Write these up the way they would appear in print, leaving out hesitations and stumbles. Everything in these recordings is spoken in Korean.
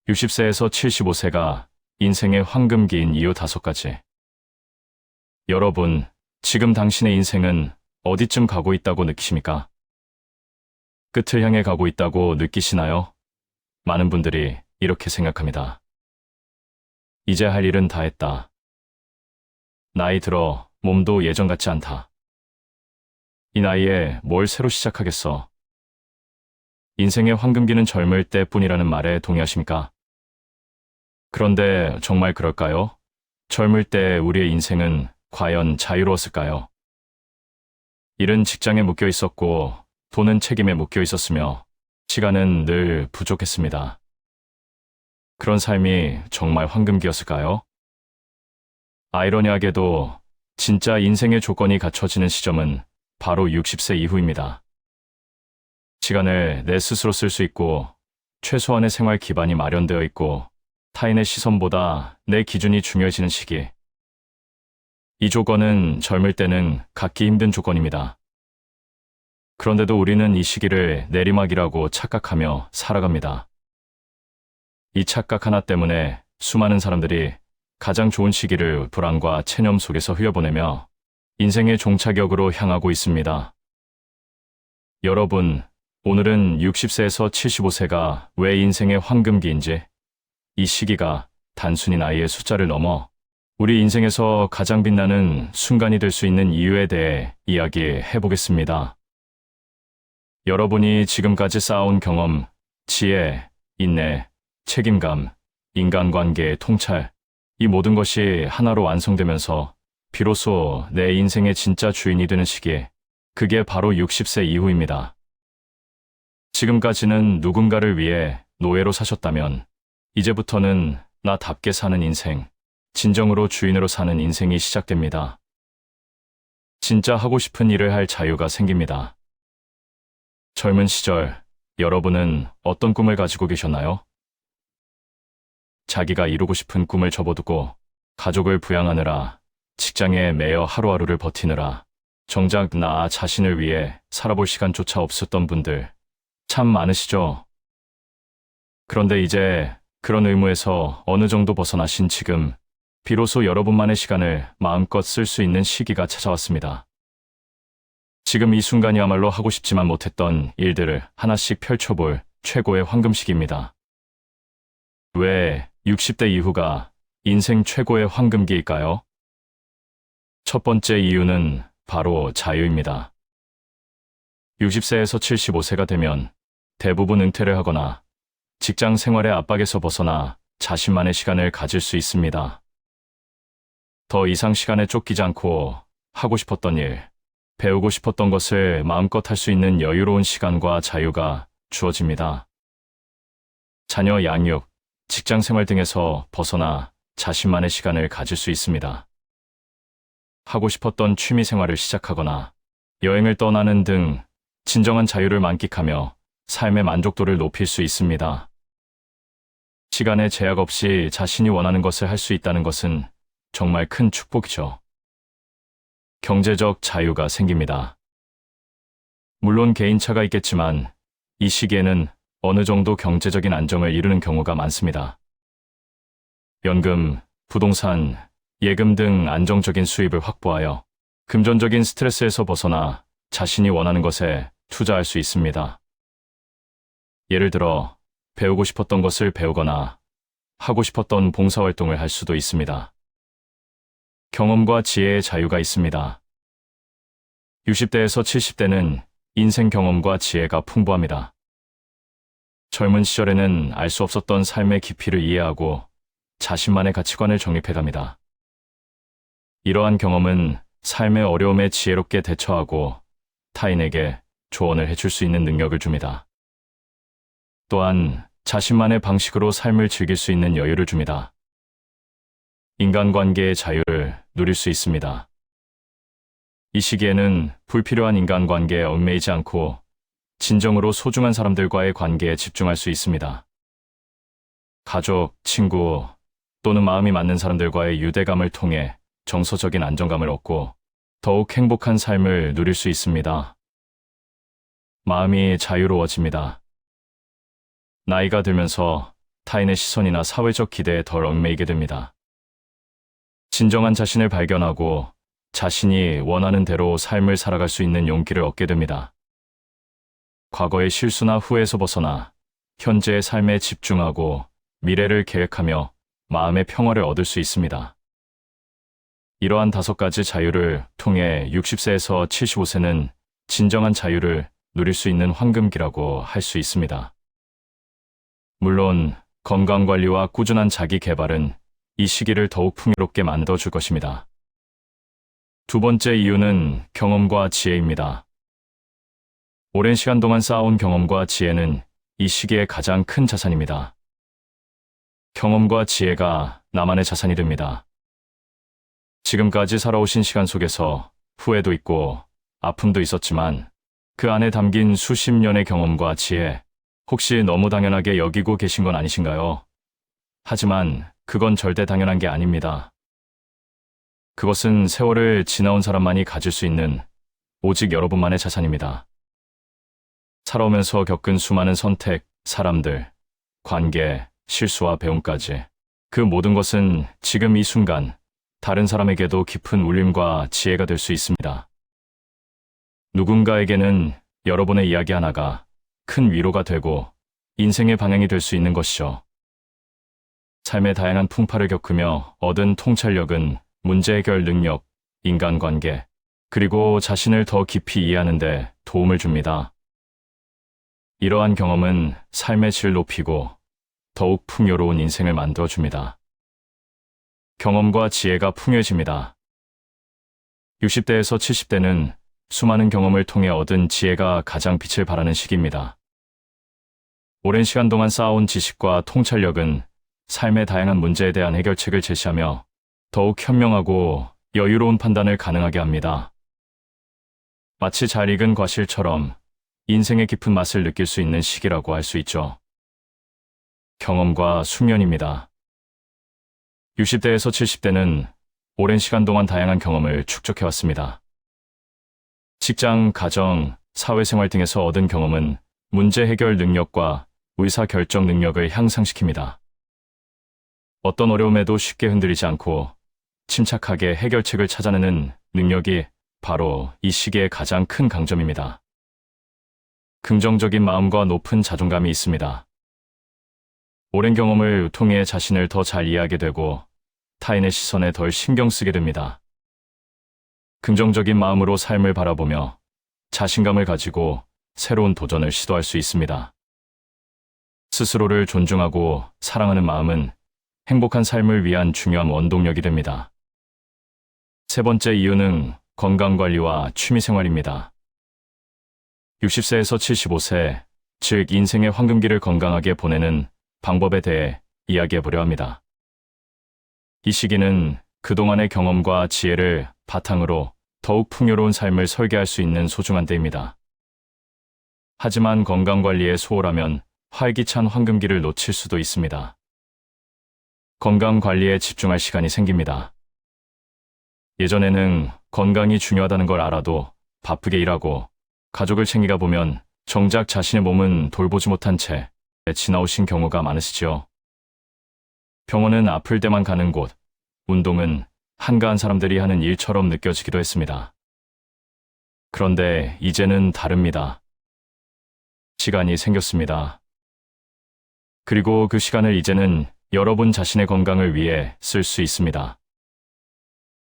60세에서 75세가 인생의 황금기인 이유 5가지. 여러분, 지금 당신의 인생은 어디쯤 가고 있다고 느끼십니까? 끝을 향해 가고 있다고 느끼시나요? 많은 분들이 이렇게 생각합니다. 이제 할 일은 다 했다. 나이 들어 몸도 예전 같지 않다. 이 나이에 뭘 새로 시작하겠어? 인생의 황금기는 젊을 때뿐이라는 말에 동의하십니까? 그런데 정말 그럴까요? 젊을 때 우리의 인생은 과연 자유로웠을까요? 일은 직장에 묶여 있었고, 돈은 책임에 묶여 있었으며, 시간은 늘 부족했습니다. 그런 삶이 정말 황금기였을까요? 아이러니하게도 진짜 인생의 조건이 갖춰지는 시점은 바로 60세 이후입니다. 시간을 내 스스로 쓸 수 있고, 최소한의 생활 기반이 마련되어 있고, 타인의 시선보다 내 기준이 중요해지는 시기. 이 조건은 젊을 때는 갖기 힘든 조건입니다. 그런데도 우리는 이 시기를 내리막이라고 착각하며 살아갑니다. 이 착각 하나 때문에 수많은 사람들이 가장 좋은 시기를 불안과 체념 속에서 흘려보내며 인생의 종착역으로 향하고 있습니다. 여러분, 오늘은 60세에서 75세가 왜 인생의 황금기인지, 이 시기가 단순히 나이의 숫자를 넘어 우리 인생에서 가장 빛나는 순간이 될 수 있는 이유에 대해 이야기해 보겠습니다. 여러분이 지금까지 쌓아온 경험, 지혜, 인내, 책임감, 인간관계의 통찰, 이 모든 것이 하나로 완성되면서 비로소 내 인생의 진짜 주인이 되는 시기, 그게 바로 60세 이후입니다. 지금까지는 누군가를 위해 노예로 사셨다면 이제부터는 나답게 사는 인생, 진정으로 주인으로 사는 인생이 시작됩니다. 진짜 하고 싶은 일을 할 자유가 생깁니다. 젊은 시절, 여러분은 어떤 꿈을 가지고 계셨나요? 자기가 이루고 싶은 꿈을 접어두고 가족을 부양하느라, 직장에 매여 하루하루를 버티느라 정작 나 자신을 위해 살아볼 시간조차 없었던 분들 참 많으시죠? 그런데 이제 그런 의무에서 어느 정도 벗어나신 지금 비로소 여러분만의 시간을 마음껏 쓸 수 있는 시기가 찾아왔습니다. 지금 이 순간이야말로 하고 싶지만 못했던 일들을 하나씩 펼쳐볼 최고의 황금 시기입니다. 왜 60대 이후가 인생 최고의 황금기일까요? 첫 번째 이유는 바로 자유입니다. 60세에서 75세가 되면 대부분 은퇴를 하거나 직장 생활의 압박에서 벗어나 자신만의 시간을 가질 수 있습니다. 더 이상 시간에 쫓기지 않고 하고 싶었던 일, 배우고 싶었던 것을 마음껏 할 수 있는 여유로운 시간과 자유가 주어집니다. 자녀 양육, 직장 생활 등에서 벗어나 자신만의 시간을 가질 수 있습니다. 하고 싶었던 취미 생활을 시작하거나 여행을 떠나는 등 진정한 자유를 만끽하며 삶의 만족도를 높일 수 있습니다. 시간에 제약 없이 자신이 원하는 것을 할 수 있다는 것은 정말 큰 축복이죠. 경제적 자유가 생깁니다. 물론 개인차가 있겠지만 이 시기에는 어느 정도 경제적인 안정을 이루는 경우가 많습니다. 연금, 부동산, 예금 등 안정적인 수입을 확보하여 금전적인 스트레스에서 벗어나 자신이 원하는 것에 투자할 수 있습니다. 예를 들어 배우고 싶었던 것을 배우거나 하고 싶었던 봉사활동을 할 수도 있습니다. 경험과 지혜의 자유가 있습니다. 60대에서 70대는 인생 경험과 지혜가 풍부합니다. 젊은 시절에는 알 수 없었던 삶의 깊이를 이해하고 자신만의 가치관을 정립해갑니다. 이러한 경험은 삶의 어려움에 지혜롭게 대처하고 타인에게 조언을 해줄 수 있는 능력을 줍니다. 또한 자신만의 방식으로 삶을 즐길 수 있는 여유를 줍니다. 인간관계의 자유를 누릴 수 있습니다. 이 시기에는 불필요한 인간관계에 얽매이지 않고 진정으로 소중한 사람들과의 관계에 집중할 수 있습니다. 가족, 친구 또는 마음이 맞는 사람들과의 유대감을 통해 정서적인 안정감을 얻고 더욱 행복한 삶을 누릴 수 있습니다. 마음이 자유로워집니다. 나이가 들면서 타인의 시선이나 사회적 기대에 덜 얽매이게 됩니다. 진정한 자신을 발견하고 자신이 원하는 대로 삶을 살아갈 수 있는 용기를 얻게 됩니다. 과거의 실수나 후회에서 벗어나 현재의 삶에 집중하고 미래를 계획하며 마음의 평화를 얻을 수 있습니다. 이러한 5가지 자유를 통해 60세에서 75세는 진정한 자유를 누릴 수 있는 황금기라고 할 수 있습니다. 물론 건강관리와 꾸준한 자기 개발은 이 시기를 더욱 풍요롭게 만들어줄 것입니다. 2번째 이유는 경험과 지혜입니다. 오랜 시간 동안 쌓아온 경험과 지혜는 이 시기의 가장 큰 자산입니다. 경험과 지혜가 나만의 자산이 됩니다. 지금까지 살아오신 시간 속에서 후회도 있고 아픔도 있었지만 그 안에 담긴 수십 년의 경험과 지혜, 혹시 너무 당연하게 여기고 계신 건 아니신가요? 하지만 그건 절대 당연한 게 아닙니다. 그것은 세월을 지나온 사람만이 가질 수 있는 오직 여러분만의 자산입니다. 살아오면서 겪은 수많은 선택, 사람들, 관계, 실수와 배움까지 그 모든 것은 지금 이 순간 다른 사람에게도 깊은 울림과 지혜가 될 수 있습니다. 누군가에게는 여러분의 이야기 하나가 큰 위로가 되고 인생의 방향이 될 수 있는 것이죠. 삶의 다양한 풍파를 겪으며 얻은 통찰력은 문제 해결 능력, 인간관계, 그리고 자신을 더 깊이 이해하는 데 도움을 줍니다. 이러한 경험은 삶의 질을 높이고 더욱 풍요로운 인생을 만들어줍니다. 경험과 지혜가 풍요해집니다. 60대에서 70대는 수많은 경험을 통해 얻은 지혜가 가장 빛을 발하는 시기입니다. 오랜 시간 동안 쌓아온 지식과 통찰력은 삶의 다양한 문제에 대한 해결책을 제시하며 더욱 현명하고 여유로운 판단을 가능하게 합니다. 마치 잘 익은 과실처럼 인생의 깊은 맛을 느낄 수 있는 시기라고 할 수 있죠. 경험과 숙련입니다. 60대에서 70대는 오랜 시간 동안 다양한 경험을 축적해왔습니다. 직장, 가정, 사회생활 등에서 얻은 경험은 문제 해결 능력과 의사결정 능력을 향상시킵니다. 어떤 어려움에도 쉽게 흔들리지 않고 침착하게 해결책을 찾아내는 능력이 바로 이 시기의 가장 큰 강점입니다. 긍정적인 마음과 높은 자존감이 있습니다. 오랜 경험을 통해 자신을 더 잘 이해하게 되고 타인의 시선에 덜 신경 쓰게 됩니다. 긍정적인 마음으로 삶을 바라보며 자신감을 가지고 새로운 도전을 시도할 수 있습니다. 스스로를 존중하고 사랑하는 마음은 행복한 삶을 위한 중요한 원동력이 됩니다. 3번째 이유는 건강관리와 취미생활입니다. 60세에서 75세, 즉 인생의 황금기를 건강하게 보내는 방법에 대해 이야기해보려 합니다. 이 시기는 그동안의 경험과 지혜를 바탕으로 더욱 풍요로운 삶을 설계할 수 있는 소중한 때입니다. 하지만 건강관리에 소홀하면 활기찬 황금기를 놓칠 수도 있습니다. 건강관리에 집중할 시간이 생깁니다. 예전에는 건강이 중요하다는 걸 알아도 바쁘게 일하고 가족을 챙기다 보면 정작 자신의 몸은 돌보지 못한 채 지나오신 경우가 많으시죠. 병원은 아플 때만 가는 곳, 운동은 한가한 사람들이 하는 일처럼 느껴지기도 했습니다. 그런데 이제는 다릅니다. 시간이 생겼습니다. 그리고 그 시간을 이제는 여러분 자신의 건강을 위해 쓸 수 있습니다.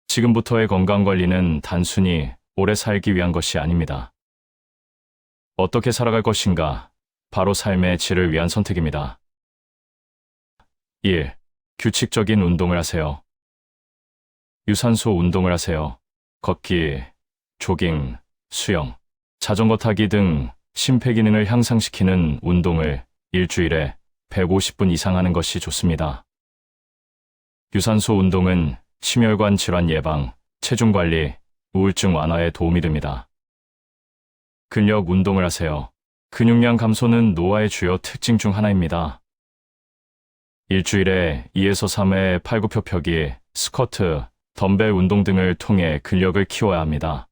지금부터의 건강관리는 단순히 오래 살기 위한 것이 아닙니다. 어떻게 살아갈 것인가, 바로 삶의 질을 위한 선택입니다. 1. 규칙적인 운동을 하세요. 유산소 운동을 하세요. 걷기, 조깅, 수영, 자전거 타기 등 심폐기능을 향상시키는 운동을 일주일에 150분 이상 하는 것이 좋습니다. 유산소 운동은 심혈관 질환 예방, 체중 관리, 우울증 완화에 도움이 됩니다. 근력 운동을 하세요. 근육량 감소는 노화의 주요 특징 중 하나입니다. 일주일에 2에서 3회 팔굽혀 펴기, 스쿼트, 덤벨 운동 등을 통해 근력을 키워야 합니다.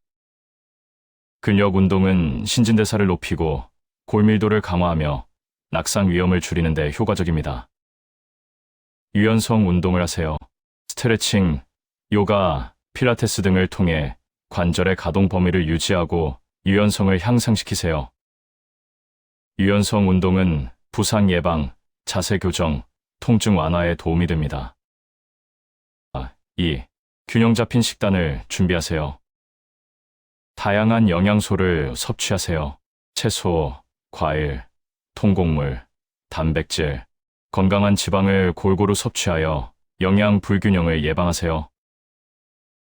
근력 운동은 신진대사를 높이고 골밀도를 강화하며 낙상 위험을 줄이는 데 효과적입니다. 유연성 운동을 하세요. 스트레칭, 요가, 필라테스 등을 통해 관절의 가동 범위를 유지하고 유연성을 향상시키세요. 유연성 운동은 부상 예방, 자세 교정, 통증 완화에 도움이 됩니다. 2. 균형 잡힌 식단을 준비하세요. 다양한 영양소를 섭취하세요. 채소, 과일, 통곡물, 단백질, 건강한 지방을 골고루 섭취하여 영양 불균형을 예방하세요.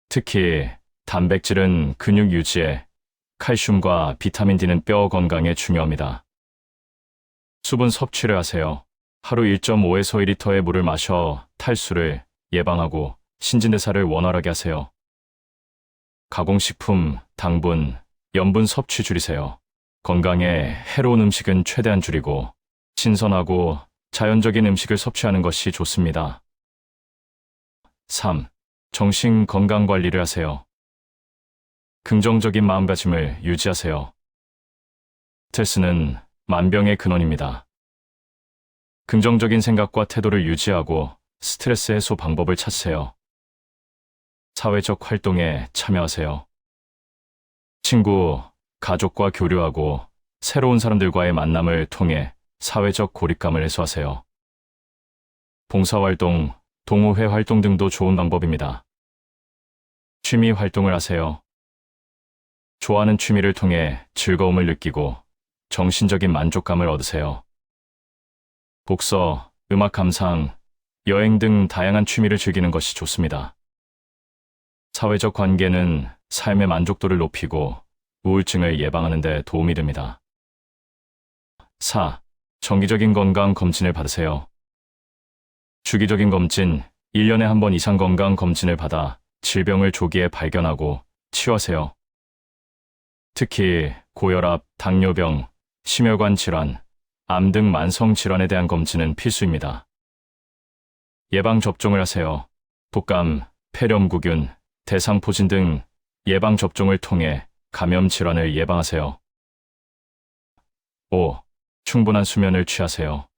특히 단백질은 근육 유지에, 칼슘과 비타민 D는 뼈 건강에 중요합니다. 수분 섭취를 하세요. 하루 1.5에서 2리터의 물을 마셔 탈수를 예방하고 신진대사를 원활하게 하세요. 가공식품, 당분, 염분 섭취 줄이세요. 건강에 해로운 음식은 최대한 줄이고 신선하고 자연적인 음식을 섭취하는 것이 좋습니다. 3. 정신 건강 관리를 하세요. 긍정적인 마음가짐을 유지하세요. 스트레스는 만병의 근원입니다. 긍정적인 생각과 태도를 유지하고 스트레스 해소 방법을 찾으세요. 사회적 활동에 참여하세요. 친구, 가족과 교류하고 새로운 사람들과의 만남을 통해 사회적 고립감을 해소하세요. 봉사활동, 동호회 활동 등도 좋은 방법입니다. 취미 활동을 하세요. 좋아하는 취미를 통해 즐거움을 느끼고 정신적인 만족감을 얻으세요. 독서, 음악 감상, 여행 등 다양한 취미를 즐기는 것이 좋습니다. 사회적 관계는 삶의 만족도를 높이고 우울증을 예방하는 데 도움이 됩니다. 4. 정기적인 건강 검진을 받으세요. 주기적인 검진, 1년에 한 번 이상 건강 검진을 받아 질병을 조기에 발견하고 치유하세요. 특히 고혈압, 당뇨병, 심혈관 질환, 암 등 만성 질환에 대한 검진은 필수입니다. 예방 접종을 하세요. 독감, 폐렴구균, 대상포진 등 예방 접종을 통해 감염 질환을 예방하세요. 5. 충분한 수면을 취하세요.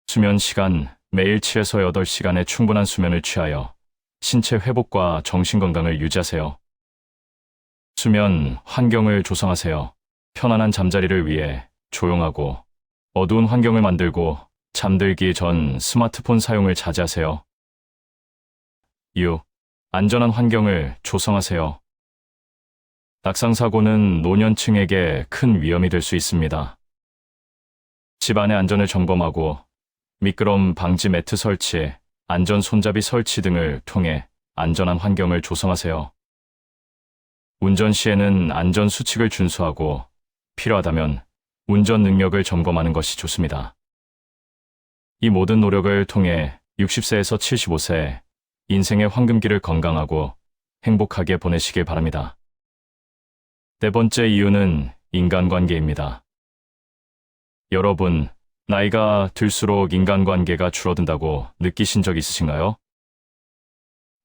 수면 시간, 매일 7에서 8시간의 충분한 수면을 취하여 신체 회복과 정신 건강을 유지하세요. 수면 환경을 조성하세요. 편안한 잠자리를 위해 조용하고 어두운 환경을 만들고 잠들기 전 스마트폰 사용을 자제하세요. 6. 안전한 환경을 조성하세요. 낙상사고는 노년층에게 큰 위험이 될 수 있습니다. 집안의 안전을 점검하고 미끄럼 방지 매트 설치, 안전 손잡이 설치 등을 통해 안전한 환경을 조성하세요. 운전 시에는 안전 수칙을 준수하고 필요하다면 운전 능력을 점검하는 것이 좋습니다. 이 모든 노력을 통해 60세에서 75세 인생의 황금기를 건강하고 행복하게 보내시길 바랍니다. 네 번째 이유는 인간관계입니다. 여러분, 나이가 들수록 인간관계가 줄어든다고 느끼신 적 있으신가요?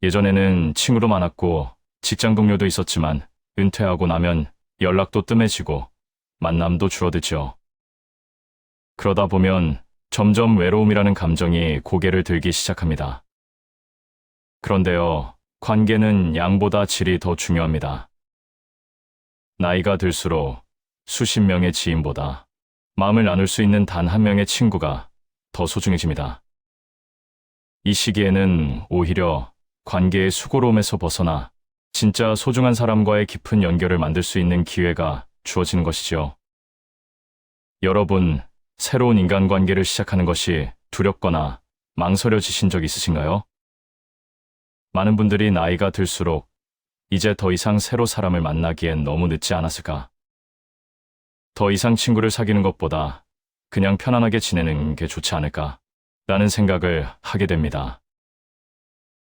예전에는 친구도 많았고 직장 동료도 있었지만 은퇴하고 나면 연락도 뜸해지고 만남도 줄어들죠. 그러다 보면 점점 외로움이라는 감정이 고개를 들기 시작합니다. 그런데요, 관계는 양보다 질이 더 중요합니다. 나이가 들수록 수십 명의 지인보다 마음을 나눌 수 있는 단 한 명의 친구가 더 소중해집니다. 이 시기에는 오히려 관계의 수고로움에서 벗어나 진짜 소중한 사람과의 깊은 연결을 만들 수 있는 기회가 주어지는 것이죠. 여러분, 새로운 인간관계를 시작하는 것이 두렵거나 망설여지신 적 있으신가요? 많은 분들이 나이가 들수록 이제 더 이상 새로 사람을 만나기엔 너무 늦지 않았을까? 더 이상 친구를 사귀는 것보다 그냥 편안하게 지내는 게 좋지 않을까? 라는 생각을 하게 됩니다.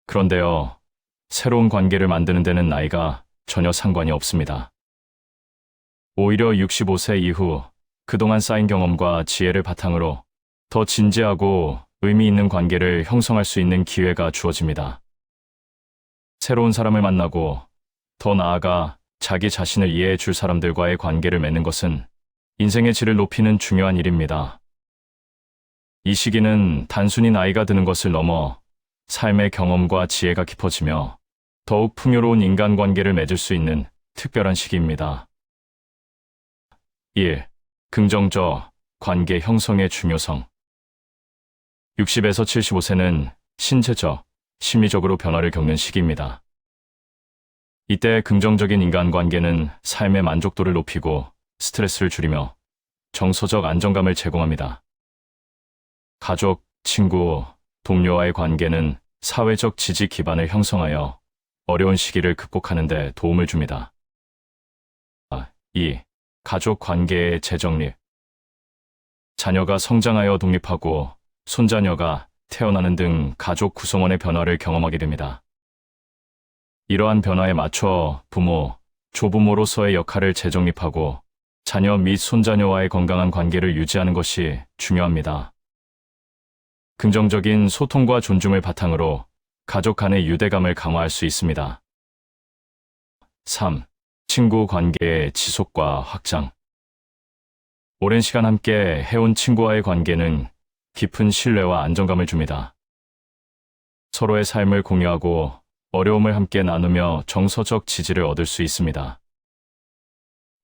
그런데요, 새로운 관계를 만드는 데는 나이가 전혀 상관이 없습니다. 오히려 65세 이후 그동안 쌓인 경험과 지혜를 바탕으로 더 진지하고 의미 있는 관계를 형성할 수 있는 기회가 주어집니다. 새로운 사람을 만나고 더 나아가 자기 자신을 이해해 줄 사람들과의 관계를 맺는 것은 인생의 질을 높이는 중요한 일입니다. 이 시기는 단순히 나이가 드는 것을 넘어 삶의 경험과 지혜가 깊어지며 더욱 풍요로운 인간관계를 맺을 수 있는 특별한 시기입니다. 1. 긍정적 관계 형성의 중요성. 60에서 75세는 신체적, 심리적으로 변화를 겪는 시기입니다. 이때 긍정적인 인간관계는 삶의 만족도를 높이고 스트레스를 줄이며 정서적 안정감을 제공합니다. 가족, 친구, 동료와의 관계는 사회적 지지 기반을 형성하여 어려운 시기를 극복하는 데 도움을 줍니다. 2. 가족 관계의 재정립. 자녀가 성장하여 독립하고 손자녀가 태어나는 등 가족 구성원의 변화를 경험하게 됩니다. 이러한 변화에 맞춰 부모, 조부모로서의 역할을 재정립하고 자녀 및 손자녀와의 건강한 관계를 유지하는 것이 중요합니다. 긍정적인 소통과 존중을 바탕으로 가족 간의 유대감을 강화할 수 있습니다. 3. 친구 관계의 지속과 확장. 오랜 시간 함께 해온 친구와의 관계는 깊은 신뢰와 안정감을 줍니다. 서로의 삶을 공유하고 어려움을 함께 나누며 정서적 지지를 얻을 수 있습니다.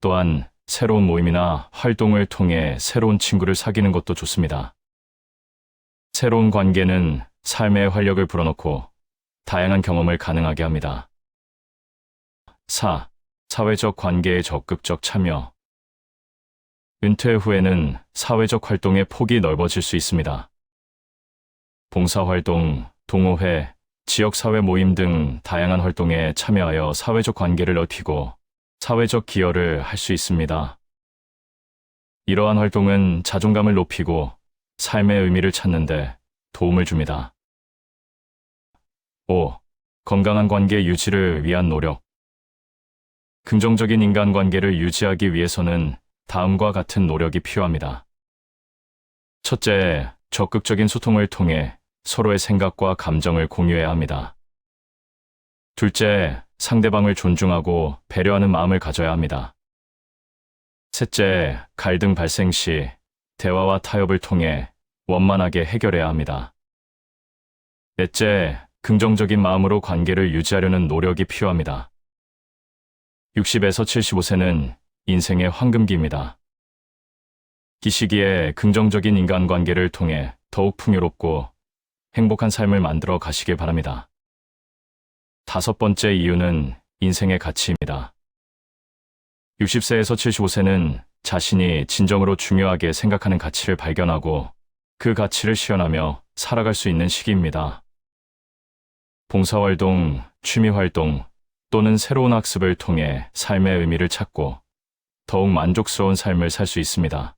또한 새로운 모임이나 활동을 통해 새로운 친구를 사귀는 것도 좋습니다. 새로운 관계는 삶의 활력을 불어넣고 다양한 경험을 가능하게 합니다. 4. 사회적 관계의 적극적 참여. 은퇴 후에는 사회적 활동의 폭이 넓어질 수 있습니다. 봉사활동, 동호회, 지역사회 모임 등 다양한 활동에 참여하여 사회적 관계를 넓히고 사회적 기여를 할 수 있습니다. 이러한 활동은 자존감을 높이고 삶의 의미를 찾는 데 도움을 줍니다. 5. 건강한 관계 유지를 위한 노력. 긍정적인 인간관계를 유지하기 위해서는 다음과 같은 노력이 필요합니다. 첫째, 적극적인 소통을 통해 서로의 생각과 감정을 공유해야 합니다. 둘째, 상대방을 존중하고 배려하는 마음을 가져야 합니다. 셋째, 갈등 발생 시 대화와 타협을 통해 원만하게 해결해야 합니다. 넷째, 긍정적인 마음으로 관계를 유지하려는 노력이 필요합니다. 60에서 75세는 인생의 황금기입니다. 이 시기에 긍정적인 인간관계를 통해 더욱 풍요롭고 행복한 삶을 만들어 가시길 바랍니다. 5번째 이유는 인생의 가치입니다. 60세에서 75세는 자신이 진정으로 중요하게 생각하는 가치를 발견하고 그 가치를 실현하며 살아갈 수 있는 시기입니다. 봉사활동, 취미활동 또는 새로운 학습을 통해 삶의 의미를 찾고 더욱 만족스러운 삶을 살 수 있습니다.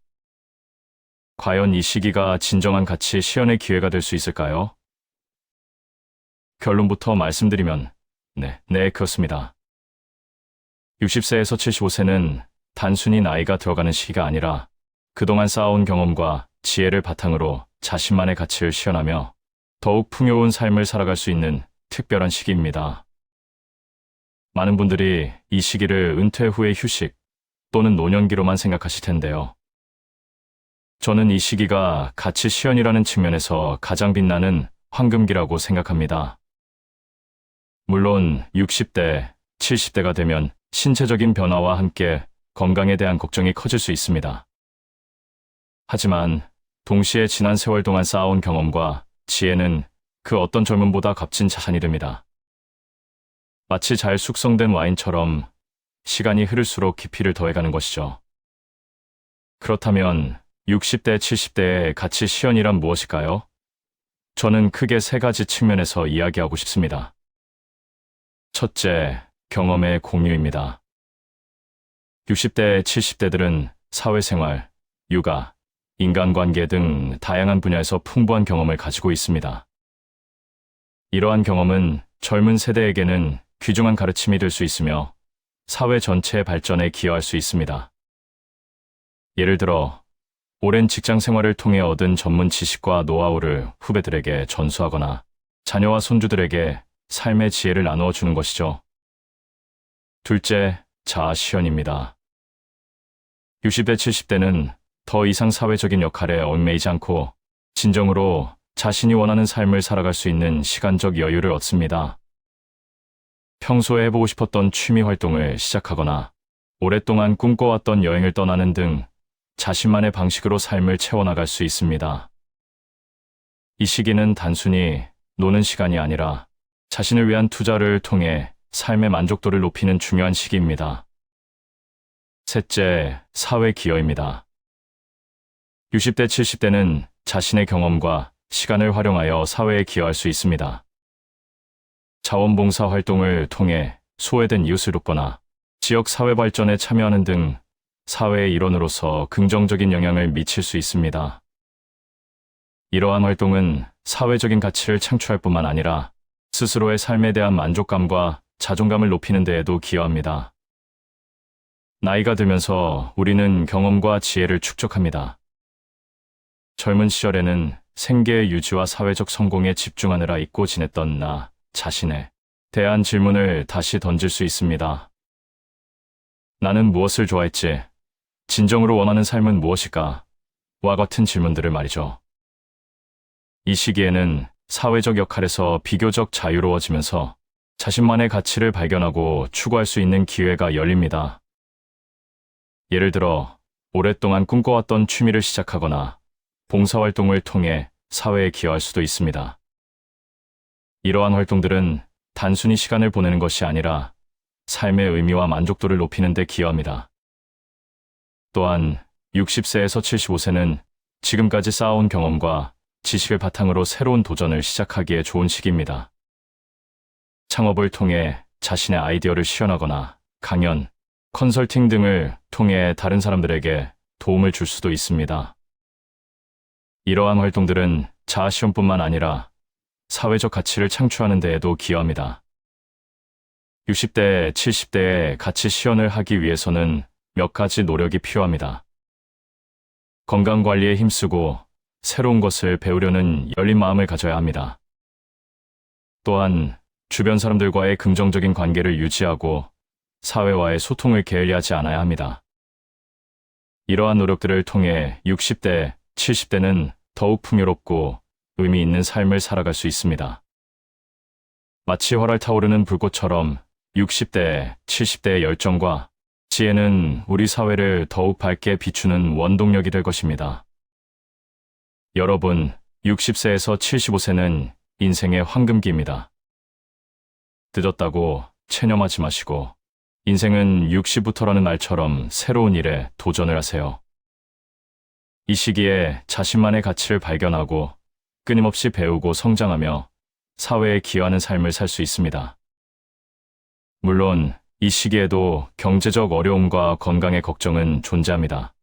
과연 이 시기가 진정한 가치 실현의 기회가 될 수 있을까요? 결론부터 말씀드리면 네, 그렇습니다. 60세에서 75세는 단순히 나이가 들어가는 시기가 아니라 그동안 쌓아온 경험과 지혜를 바탕으로 자신만의 가치를 실현하며 더욱 풍요로운 삶을 살아갈 수 있는 특별한 시기입니다. 많은 분들이 이 시기를 은퇴 후의 휴식 또는 노년기로만 생각하실 텐데요. 저는 이 시기가 가치 실현이라는 측면에서 가장 빛나는 황금기라고 생각합니다. 물론 60대, 70대가 되면 신체적인 변화와 함께 건강에 대한 걱정이 커질 수 있습니다. 하지만 동시에 지난 세월 동안 쌓아온 경험과 지혜는 그 어떤 젊음보다 값진 자산이 됩니다. 마치 잘 숙성된 와인처럼 시간이 흐를수록 깊이를 더해가는 것이죠. 그렇다면 60대, 70대의 가치 실현이란 무엇일까요? 저는 크게 3가지 측면에서 이야기하고 싶습니다. 첫째, 경험의 공유입니다. 60대, 70대들은 사회생활, 육아, 인간관계 등 다양한 분야에서 풍부한 경험을 가지고 있습니다. 이러한 경험은 젊은 세대에게는 귀중한 가르침이 될 수 있으며 사회 전체의 발전에 기여할 수 있습니다. 예를 들어, 오랜 직장 생활을 통해 얻은 전문 지식과 노하우를 후배들에게 전수하거나 자녀와 손주들에게 삶의 지혜를 나누어 주는 것이죠. 둘째, 자아 실현입니다. 60대, 70대는 더 이상 사회적인 역할에 얽매이지 않고 진정으로 자신이 원하는 삶을 살아갈 수 있는 시간적 여유를 얻습니다. 평소에 해보고 싶었던 취미 활동을 시작하거나 오랫동안 꿈꿔왔던 여행을 떠나는 등 자신만의 방식으로 삶을 채워나갈 수 있습니다. 이 시기는 단순히 노는 시간이 아니라 자신을 위한 투자를 통해 삶의 만족도를 높이는 중요한 시기입니다. 셋째, 사회 기여입니다. 60대, 70대는 자신의 경험과 시간을 활용하여 사회에 기여할 수 있습니다. 자원봉사 활동을 통해 소외된 이웃을 돕거나 지역 사회 발전에 참여하는 등 사회의 일원으로서 긍정적인 영향을 미칠 수 있습니다. 이러한 활동은 사회적인 가치를 창출할 뿐만 아니라 스스로의 삶에 대한 만족감과 자존감을 높이는 데에도 기여합니다. 나이가 들면서 우리는 경험과 지혜를 축적합니다. 젊은 시절에는 생계의 유지와 사회적 성공에 집중하느라 잊고 지냈던 나 자신에 대한 질문을 다시 던질 수 있습니다. 나는 무엇을 좋아했지? 진정으로 원하는 삶은 무엇일까? 와 같은 질문들을 말이죠. 이 시기에는 사회적 역할에서 비교적 자유로워지면서 자신만의 가치를 발견하고 추구할 수 있는 기회가 열립니다. 예를 들어, 오랫동안 꿈꿔왔던 취미를 시작하거나 봉사활동을 통해 사회에 기여할 수도 있습니다. 이러한 활동들은 단순히 시간을 보내는 것이 아니라 삶의 의미와 만족도를 높이는 데 기여합니다. 또한 60세에서 75세는 지금까지 쌓아온 경험과 지식을 바탕으로 새로운 도전을 시작하기에 좋은 시기입니다. 창업을 통해 자신의 아이디어를 실현하거나 강연, 컨설팅 등을 통해 다른 사람들에게 도움을 줄 수도 있습니다. 이러한 활동들은 자아실현뿐만 아니라 사회적 가치를 창출하는 데에도 기여합니다. 60대, 70대의 가치 실현을 하기 위해서는 몇 가지 노력이 필요합니다. 건강관리에 힘쓰고 새로운 것을 배우려는 열린 마음을 가져야 합니다. 또한 주변 사람들과의 긍정적인 관계를 유지하고 사회와의 소통을 게을리하지 않아야 합니다. 이러한 노력들을 통해 60대, 70대는 더욱 풍요롭고 의미 있는 삶을 살아갈 수 있습니다. 마치 활활 타오르는 불꽃처럼 60대, 70대의 열정과 지혜는 우리 사회를 더욱 밝게 비추는 원동력이 될 것입니다. 여러분, 60세에서 75세는 인생의 황금기입니다. 늦었다고 체념하지 마시고 인생은 60부터라는 말처럼 새로운 일에 도전을 하세요. 이 시기에 자신만의 가치를 발견하고 끊임없이 배우고 성장하며 사회에 기여하는 삶을 살 수 있습니다. 물론 이 시기에도 경제적 어려움과 건강의 걱정은 존재합니다.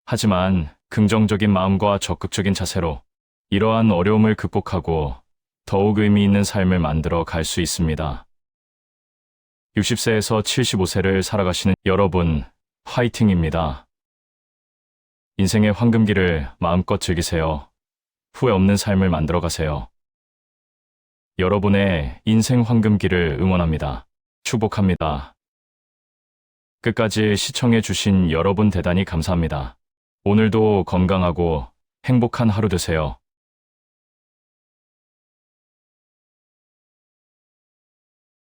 하지만 긍정적인 마음과 적극적인 자세로 이러한 어려움을 극복하고 더욱 의미 있는 삶을 만들어 갈 수 있습니다. 60세에서 75세를 살아가시는 여러분, 화이팅입니다. 인생의 황금기를 마음껏 즐기세요. 후회 없는 삶을 만들어 가세요. 여러분의 인생 황금기를 응원합니다. 축복합니다. 끝까지 시청해 주신 여러분 대단히 감사합니다. 오늘도 건강하고 행복한 하루 되세요.